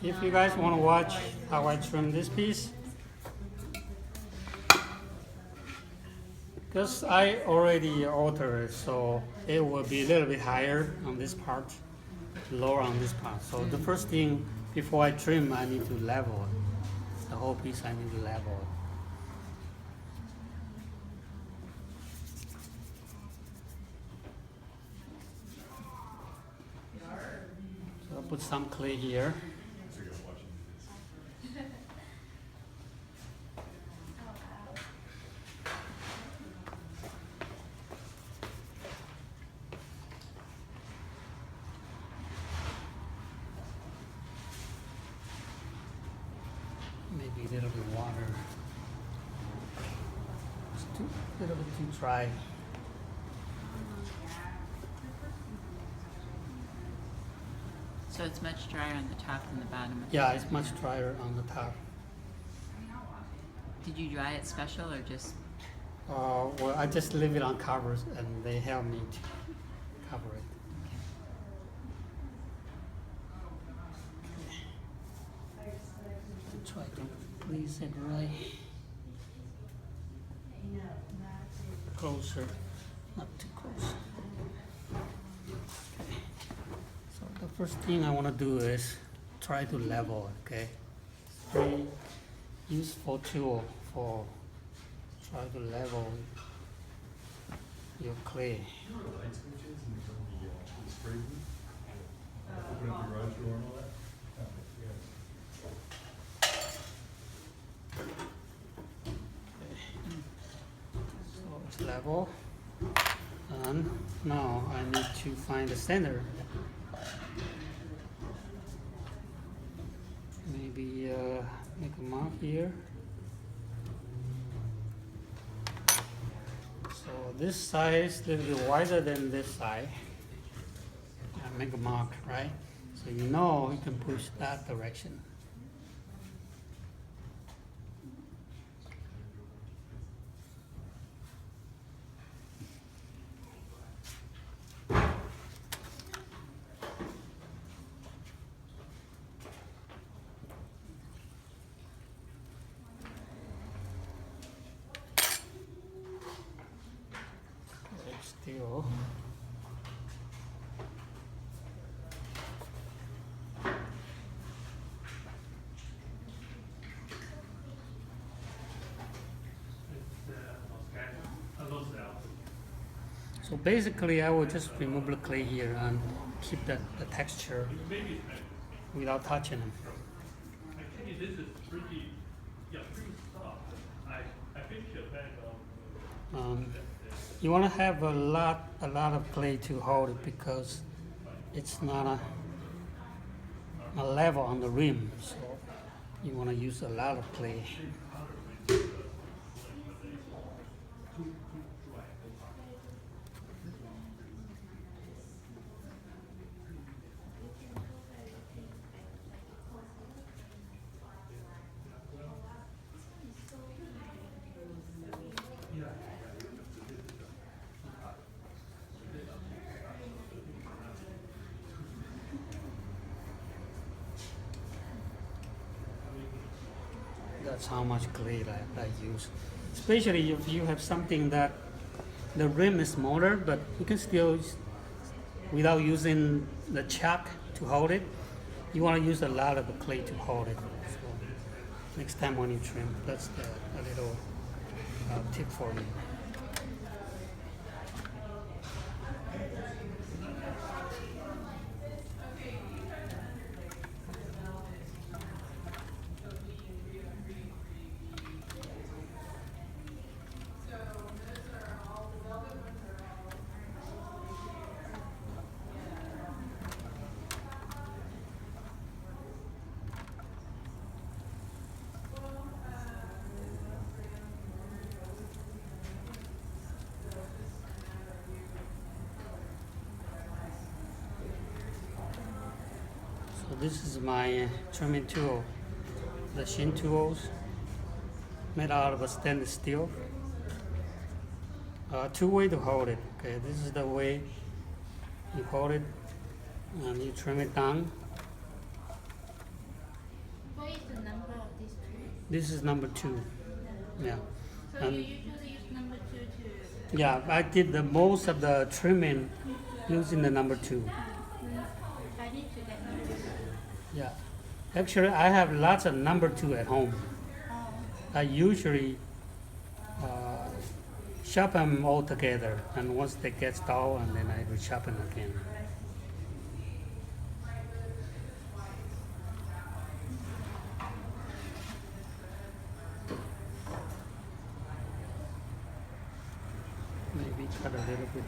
If you guys want to watch how I trim this piece, because I already altered it, so it will be a little bit higher on this part, lower on this part. So the first thing before I trim, I need to level it. The whole piece I need to level it. So I'll put some clay here. Maybe a little bit of water. It's a little bit too dry. So it's much drier on the top than the bottom. Yeah, it's much drier on the top. Did you dry it special or just? Well, I just leave it on covers and they help me to cover it. Try to place it right closer, not too close. Okay. So the first thing I want to do is try to level, okay? Very useful tool for try to level your clay. You know where the light switch is in the spray booth? Open up the garage door and all that? So it's level, and now I need to find the center. Maybe make a mark here. So this side is a little bit wider than this side. Make a mark, right? So you know you can push that direction. Still. So basically I will just remove the clay here and keep the texture without touching them. Actually, this is pretty soft. I think your bag You want to have a lot of clay to hold it because it's not a level on the rim, so you want to use a lot of clay. That's how much clay I use. Especially if you have something that the rim is smaller, but you can still, without using the chalk to hold it, you want to use a lot of the clay to hold it. So next time when you trim, that's a little tip for you. So this is my trimming tool, the Hsin tools, made out of stainless steel. Two ways to hold it. Okay, this is the way you hold it, and you trim it down. This is number 2. Yeah. So you And usually use number 2 to... yeah, I did the most of the trimming using the number 2. I need to get number 2. Yeah. Actually, I have lots of number 2 at home. I usually sharpen them all together, and once they get dull, and then I resharpen again. Maybe cut a little bit.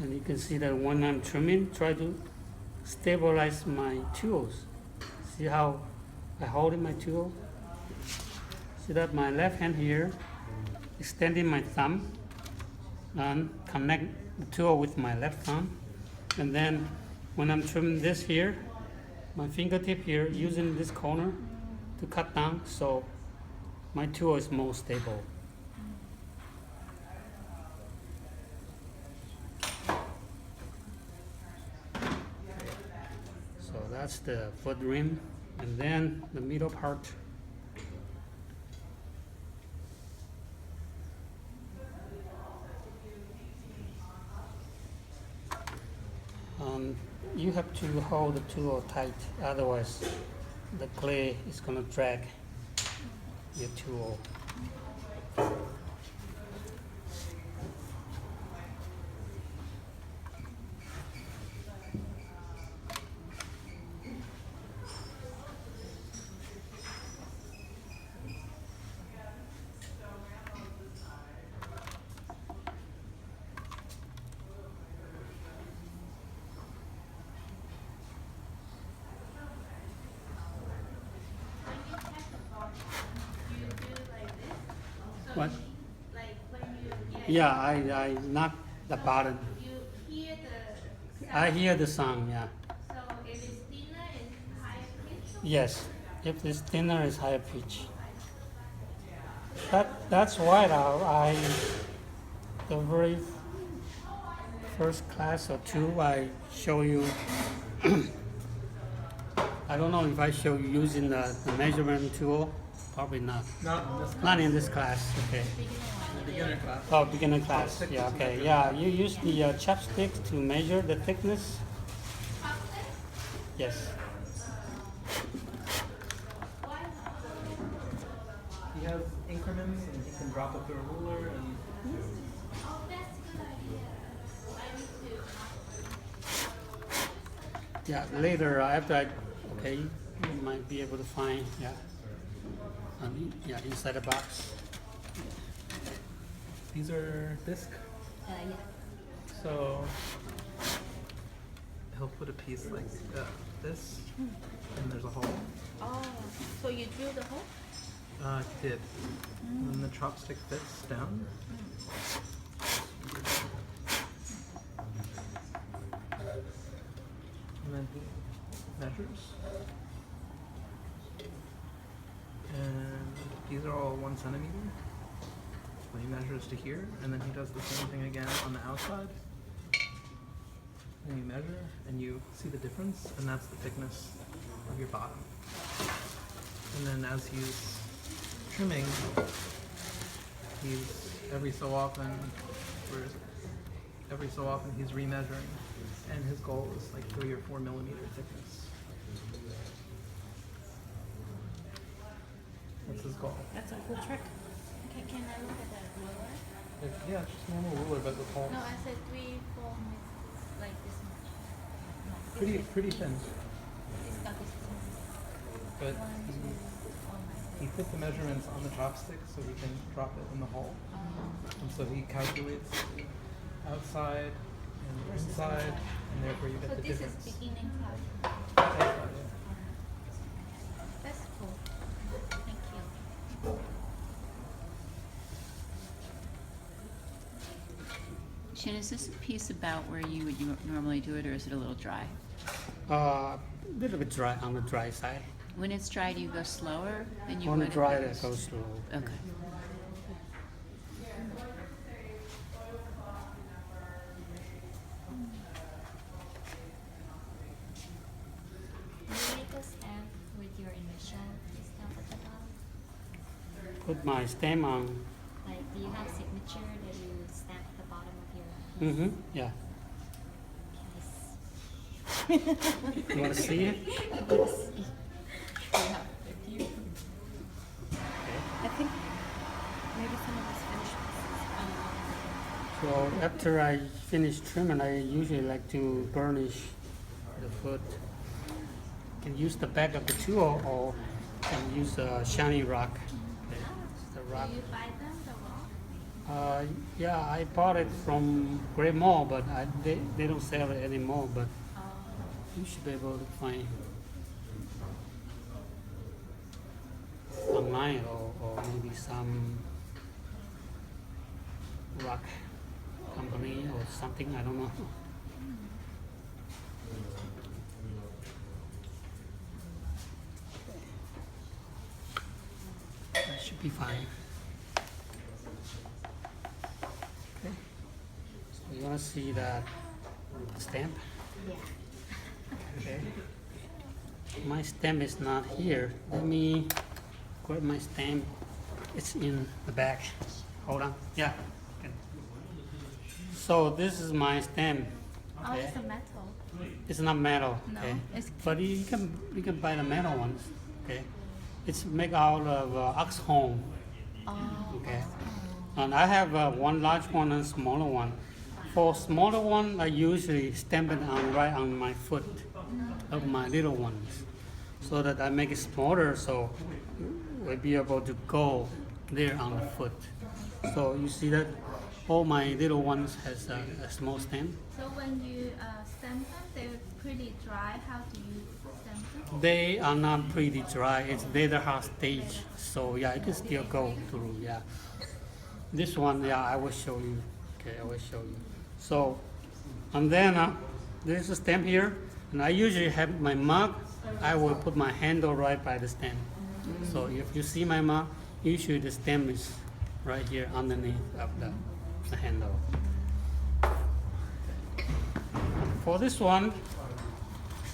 And you can see that when I'm trimming, try to stabilize my tools. See how I hold my tool? See that my left hand here, extending my thumb and connect the tool with my left thumb. And then when I'm trimming this here, my fingertip here, using this corner to cut down, so my tool is more stable. So that's the foot rim, and then the middle part. You have to hold the tool tight, otherwise the clay is going to drag your tool. What? Like when you get... Yeah, I knock the bottom. You hear the sound. I hear the sound, yeah. So if it's thinner, it's higher pitch? Yes, if it's thinner, it's higher pitch. That's why the very first class or two, I show you. I don't know if I show you using the measurement tool. Probably not. Not in this class. Okay. Beginner class. Oh, beginner class. Yeah. Okay. Yeah. You use the chopsticks to measure the thickness. Yes. He has increments and he can drop it through a ruler and Oh, that's a good idea. I need to... Yeah. Later, after I, okay, you might be able to find. Yeah. Yeah, inside the box. these are disc. Yeah. So he'll put a piece like this and there's a hole. Oh, so you drill the hole? He did. And then the chopstick fits down. And then he measures. And these are all 1 centimeter. So he measures to here, and then he does the same thing again on the outside. And you measure, and you see the difference, and that's the thickness of your bottom. And then as he's trimming, he's every so often he's remeasuring, and his goal is like 3 or 4 millimeter thickness. That's his goal. That's a cool trick. Can I look at that ruler? Yeah, it's just a normal ruler, but with holes. No, I said 3, 4 minutes, like this much. No, Pretty thin. It's not this thin. But 1, 2, he put the measurements on the chopstick so he can drop it in the hole. And so he calculates the outside and the inside, and therefore you get So the this difference. is beginning class. Yeah. Hsin-Chuen, is this piece about where you would normally do it, or is it a little dry? A little bit dry on the dry side. When it's dry, do you go slower than you On the would? if dry, it it was- goes slow. Okay. Do you make a stamp with your initial stamp at the bottom? Put my stamp on. Like, do you have signature that you stamp at the bottom of your Mm-hmm. Yeah. case? You want to see it? Yeah, if you. I think maybe some of this finished pieces. So after I finish trimming, I usually like to burnish the foot. You can use the back of the tool or can use a shiny rock. Okay. It's the rock. Do you buy them, the rock? Yeah, I bought it from Great Mall, but they don't sell it anymore. But you should be able to find online or maybe some rock company or something. I don't know. That should be fine. Okay. So you want to see that stamp? Yeah. Okay. My stamp is not here. Let me grab my stamp. It's in the back. Hold on. Yeah. Okay. So this is my stamp. Oh, Okay. it's a metal. It's not metal. No, Okay. it's- But you can buy the metal ones. Okay. It's made out of oxhorn. Oh. Okay. And I have one large one and a smaller one. For smaller one, I usually stamp it on right on my foot of my little ones, so that I make it smaller, so we'll be able to go there on the foot. So you see that all my little ones has a small stamp. So when you stamp them, they're pretty dry. How do you stamp them? They are not pretty dry. It's later hard stage, so yeah, it can still go through. Yeah. This one, yeah, I will show you. Okay, I will show you. So, and then there's a stamp here, and I usually have my mug. I will put my handle right by the stamp. So if you see my mug, usually the stamp is right here underneath of the handle. For this one,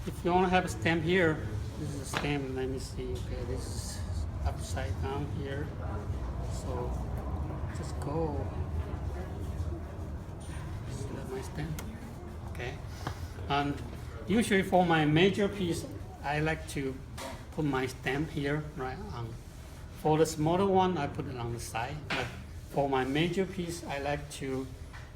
if you want to have a stamp here, this is a stamp. Let me see. Okay, this is upside down here. So just go. See that my stamp? Okay. And usually for my major piece, I like to put my stamp here, right on. For the smaller one, I put it on the side. But for my major piece, I like to,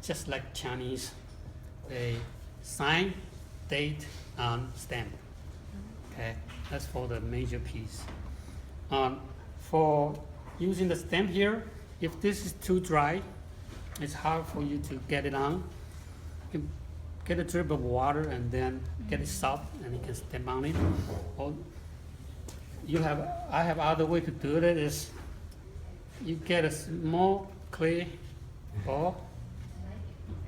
just like Chinese, they sign, date, and stamp. Okay, that's for the major piece. For using the stamp here, if this is too dry, it's hard for you to get it on. You can get a drip of water and then get it soft, and you can stamp on it. Or I have other way to do it is you get a small clay ball,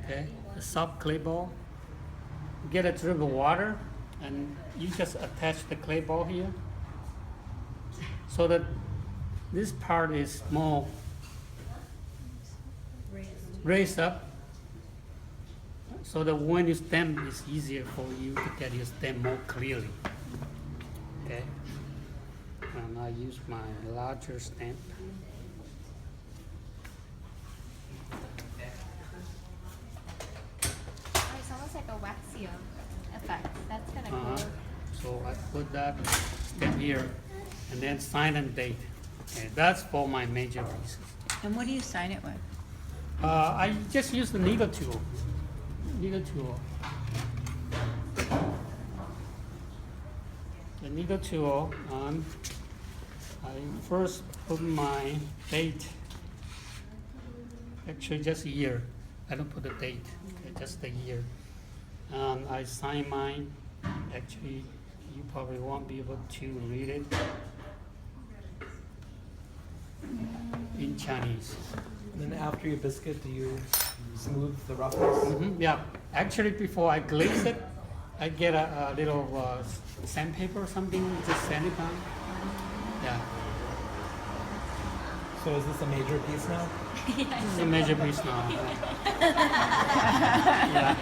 okay, a soft clay ball. Get a drip of water, and you just attach the clay ball here, so that this part is more raised up, so that when you stamp, it's easier for you to get your stamp more clearly. Okay, and I use my larger stamp. Oh, it's almost like a wax seal effect. That's kind of Uh-huh. cool. So I put that stamp here, and then sign and date. Okay, that's for my major pieces. And what do you sign it with? I just use the needle tool. Needle tool. The needle tool, and I first put my date. Actually, just a year. I don't put the date. Okay, just the year. And I sign mine. Actually, you probably won't be able to read it in Chinese. And then after your biscuit, do you smooth the roughness. Yeah, actually before I glaze it, I get a little sandpaper or something, just sand it down. Yeah, So is this a major piece now? this is a major piece now. Yeah.